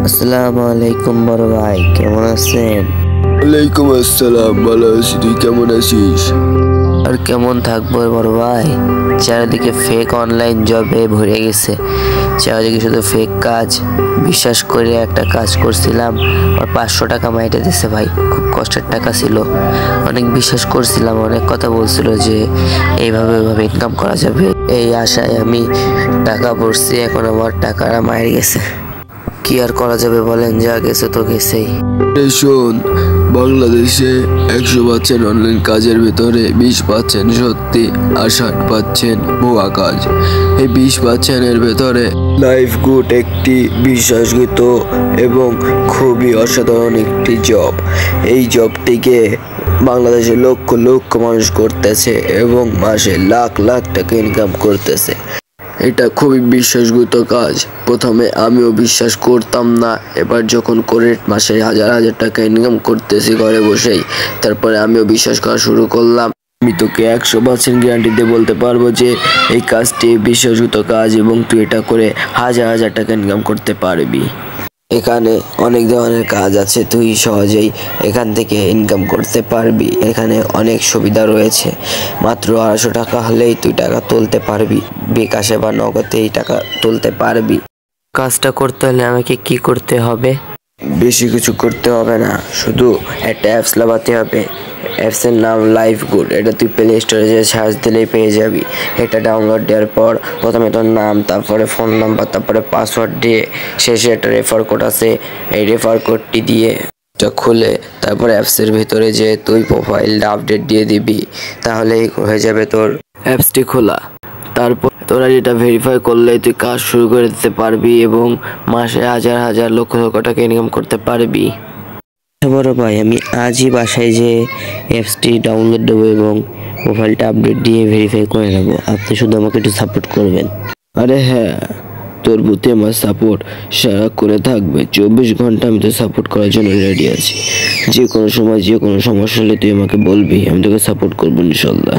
আসসালামু আলাইকুম বড় ভাই, কেমন আছেন? ওয়ালাইকুম আসসালাম, ভালো আছি। তুই কেমন আছিস? আর কেমন থাকবো বড় ভাই, চারিদিকে ফেক অনলাইন জবে ভরে গেছে। চারিদিকে শুধু ফেক কাজ। বিশ্বাস করে একটা কাজ করছিলাম, আর 500 টাকা মাইটে দিছে ভাই। খুব কষ্টের টাকা ছিল, অনেক বিশ্বাস করছিলাম, অনেক কথা বলছিল যে এইভাবে ওইভাবে ইনকাম করা যাবে। এই আশায় আমি টাকা ভরছি, এখন আমার টাকাটা মাইরে গেছে। কি আর করা যাবে বলেন, যা গেছে তো গেছেই। শোন, বাংলাদেশে 100% অনলাইন কাজের ভিতরে 20% সত্যি আর 60% ভুয়া কাজ। এই 20% ভেতরে লাইফ গুড একটি বিশ্বাসযোগ্য এবং খুবই অসাধারণ একটি জব। এই জবটিকে বাংলাদেশে লক্ষ লক্ষ মানুষ করতেছে এবং মাসে লাখ লাখ টাকা ইনকাম করতেছে। এটা খুবই বিশ্বাসযোগ্য কাজ। প্রথমে আমিও বিশ্বাস করতাম না, এবার যখন করে মাসে হাজার হাজার টাকা ইনকাম করতেছি ঘরে বসেই, তারপরে আমিও বিশ্বাস করা শুরু করলাম। আমি তোকে 100% গ্যারান্টি দিয়ে বলতে পারবো যে এই কাজটি বিশ্বাসযোগ্য কাজ এবং তুই এটা করে হাজার হাজার টাকা ইনকাম করতে পারবি। এখানে অনেক ধরনের কাজ আছে, তুই সহজেই এখান থেকে ইনকাম করতে পারবি। এখানে অনেক সুবিধা রয়েছে। মাত্র 250 টাকা হলেই তুই টাকা তুলতে পারবি, বিকাশে বা নগদে এই টাকা তুলতে পারবি। কাজটা করতে হলে আমাকে কি করতে হবে? বেশি কিছু করতে হবে না, শুধু একটা অ্যাপস লাগাতে হবে। অ্যাপসের নাম লাইফ গুড। এটা তুই প্লে স্টোরে যে সার্চ দিলেই পেয়ে যাবি। এটা ডাউনলোড দেওয়ার পর প্রথমে তোর নাম, তারপরে ফোন নাম্বার, তারপরে পাসওয়ার্ড দিয়ে শেষে একটা রেফার কোড আছে, এই রেফার কোডটি দিয়ে এটা খুলে তারপর অ্যাপসের ভিতরে যে তুই প্রোফাইলটা আপডেট দিয়ে দিবি, তাহলেই হয়ে যাবে তোর অ্যাপসটি খোলা। তারপর তোরা এটা ভেরিফাই করলে তুই কাজ শুরু করে দিতে পারবি এবং মাসে হাজার হাজার লক্ষ লক্ষ টাকা ইনকাম করতে পারবি। বড় ভাই, আমি আজই বাসায় যে অ্যাপসটি ডাউনলোড দেবো এবং প্রোফাইলটা আপডেট দিয়ে ভেরিফাই করে নেব। আপনি শুধু আমাকে একটু সাপোর্ট করবেন। আরে হ্যাঁ, তোর প্রতি আমার সাপোর্ট সারাক্ষণে থাকবে। 24 ঘন্টা আমি তো সাপোর্ট করার জন্য রেডি আছি। যে কোনো সময় যে কোনো সমস্যা হলে তুই আমাকে বলবি, আমি তোকে সাপোর্ট করবো ইনশাল্লাহ।